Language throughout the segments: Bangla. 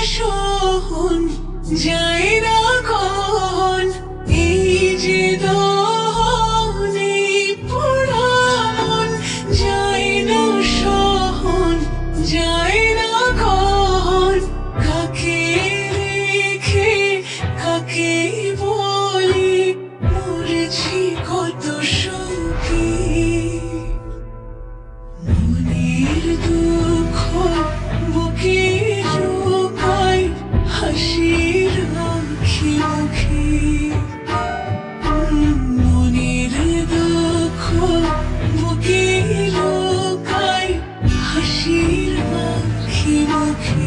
শোন যায় না কোন এই যে দহনে পোড়া মন যায় না শোন যায় না কোন কাকে রেখে কাকে বলি মরেছি কত সুখী মনের দুঃখ বুকে লুকাই হাসির মুখে মুখে মনের দুঃখ বুকে লুকাই হাসির মুখে মুখে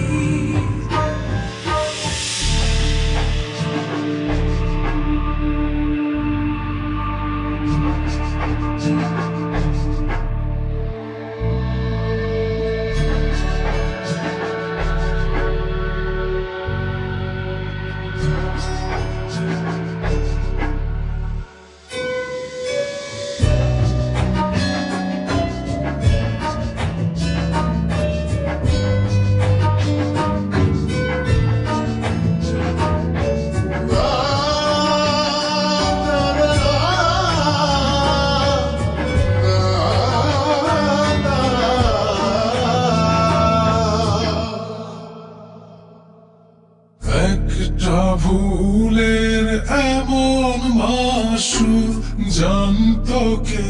একটা ভুলের এমন মাসুর জানতো কে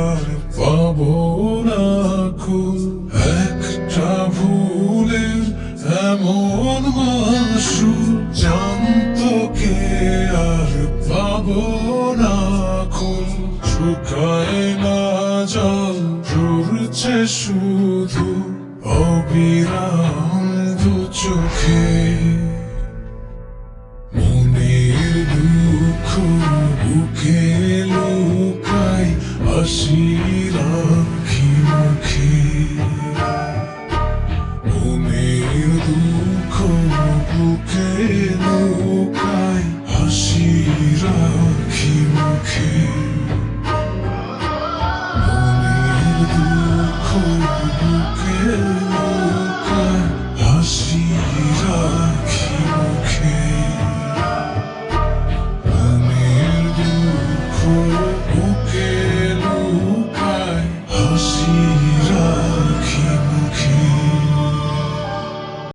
আর পাবো না কুল একটা ভুলের এমন মাসুর জানতো কে আর পাবো না কুল শুকায় না জল ঝরছে শুধু অবিরাম দু চোখে